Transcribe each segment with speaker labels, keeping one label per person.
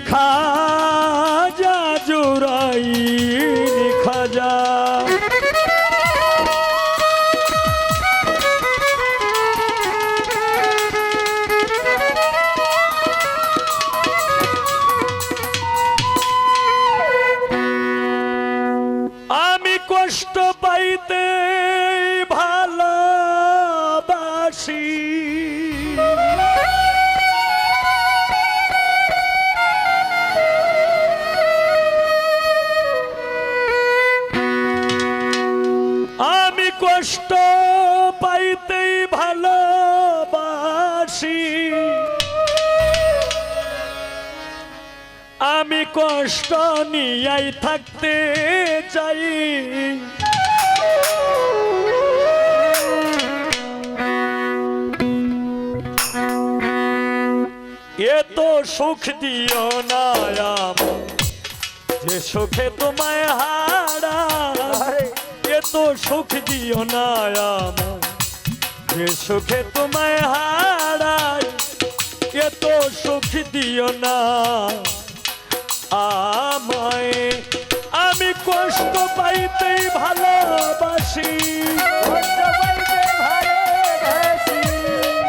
Speaker 1: খাজা জুরাইন খাজা আমি কষ্ট পাইতে ভালোবাসি আমি কষ্ট পাইতেই ভালোবাসি আমি কষ্ট নিয়াই থাকতে চাই এত সুখ দিও না আমায় যে সুখে তোমায় হারাই এত সুখ দিও না আমায় যে সুখে তোমায় হারাই এত সুখ দিও না আমায় আমি কষ্ট পাইতেই ভালোবাসি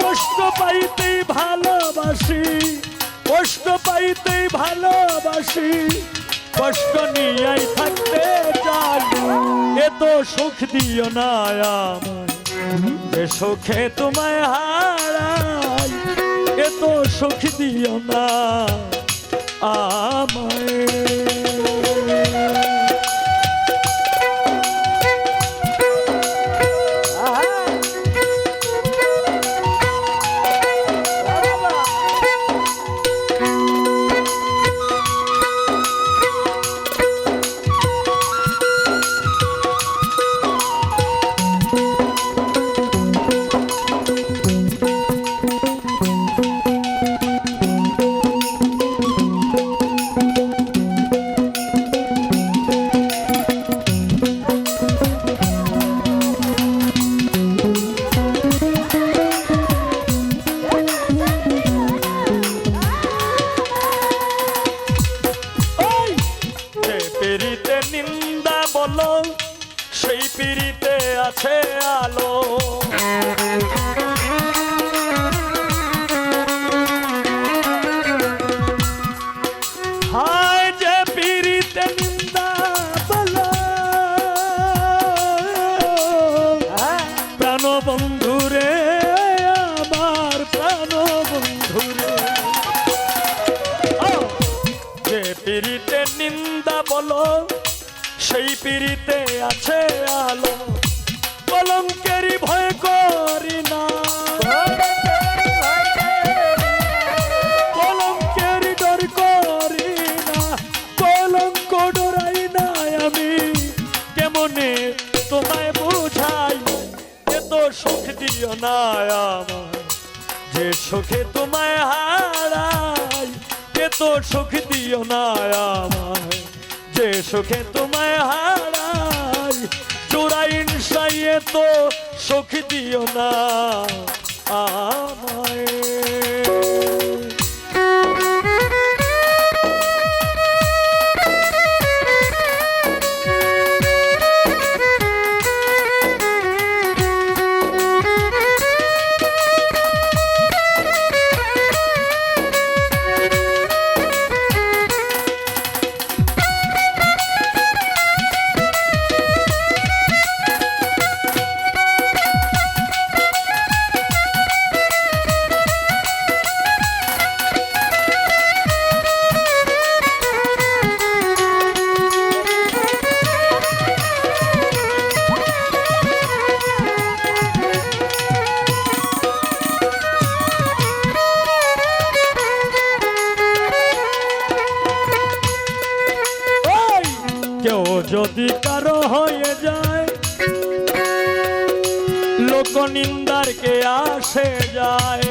Speaker 1: কষ্ট পাইতেই ভালোবাসি কষ্ট পাইতেই ভালোবাসি কষ্ট নিয়াই থাকতে চাই এত সুখ দিও না আমায় যে সুখে তোমায় হারাই এত সুখ দিও না আমায় নিন্দা বলো সেই পিড়িতে আছে আলো হায় যে পিড়িতে নিন্দা বলো প্রাণ বন্ধুরে আমার প্রাণ বন্ধুরে যে পিড়িতে নিন্দা বলো সেই পিড়িতে আছে আলো কলঙ্কেরই ভয় করি না কলঙ্কেরই ডর করি না কলঙ্ক ডরাই না আমি কেমনে তোমায় বুঝাই এত সুখ দিও না আমায় যে সুখে তোমায় হারাই এত সুখ দিও না আমায় যে সুখে তোমায় হারাই জুরাইন সাইয়ে তো সুখ দিও না আমায় কেউ যদি কারো হয়ে যায় লোক নিন্দার কে আসে যায়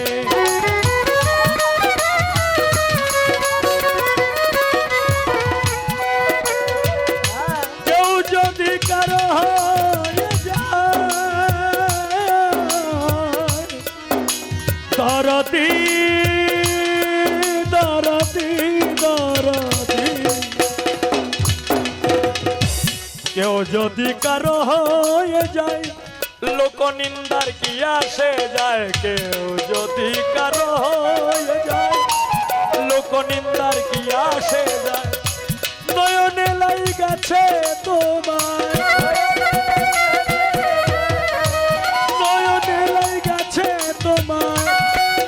Speaker 1: কেউ যদি কারো হয়ে যায় দরদি দরদি দরদি কেউ যদি কারো হয়ে যায় লোক নিন্দার কি আসে যায়, কেউ যদি কারো হয়ে যায় লোক নিন্দার কি আসে যায়। নয়নে লাই গেছে তোমায়, নয়নে লাই গেছে তোমায়,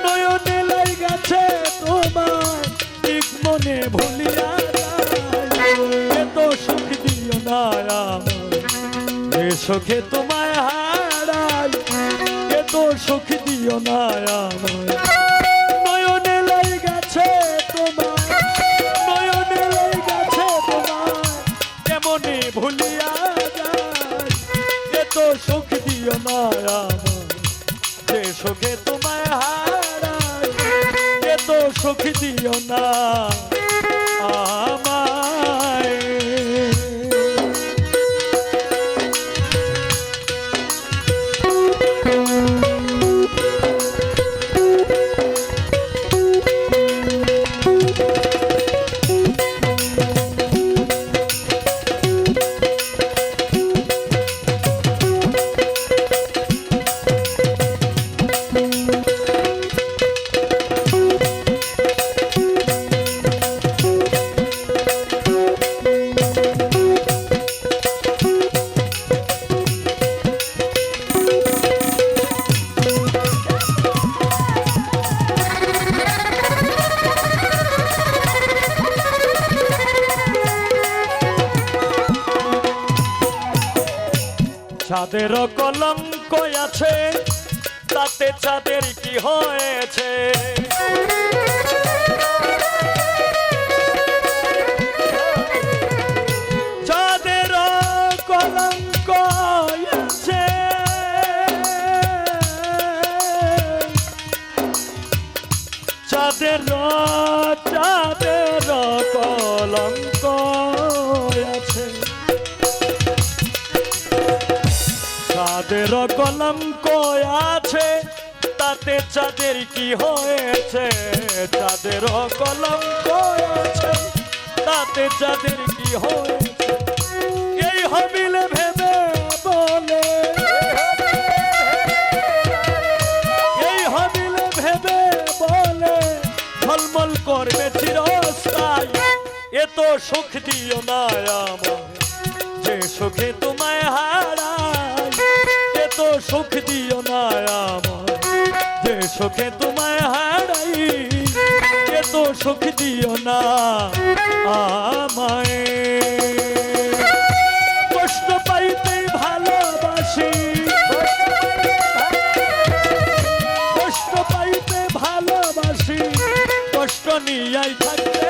Speaker 1: নয়নে লাই গেছে তোমায়, ঠিক মনে ভুলিয়া এত সুখ দিও না আমায়, সুখে তোমায় হারাই এত সুখ দিও না আমায়। নয়নে লাই গেছে তোমায়, নয়নে লাই গেছে তোমায়, কেমনে ভুলিয়া যায় এত সুখ দিও না আমায়, যে সুখে তোমায় হারাই এত সুখ দিও না আমায়। চাঁদের কলঙ্ক আছে তাতে চাঁদের কি হয়েছে, চাঁদের কলঙ্ক আছে, চাঁদের চাঁদের কলঙ্ক আছে, চাঁদের কলঙ্ক আছে তাতে চাঁদের কি হয়েছে, চাঁদের কলঙ্ক আছে তাতে চাঁদের কি হয়েছে। এই হবিলে ভেবে বলে, এই হবিলে ভেবে বলে ঝলমল করবে চিরস্থায়ী এত সুখ দিও না আমায়, যে সুখে তোমায় হারাই এত সুখ দিও না আমায়, যে সুখে তোমায় হারাই এত সুখ দিও না আমায়। কষ্ট পাইতেই ভালোবাসি, কষ্ট পাইতে ভালোবাসি, কষ্ট নিয়াই থাকতে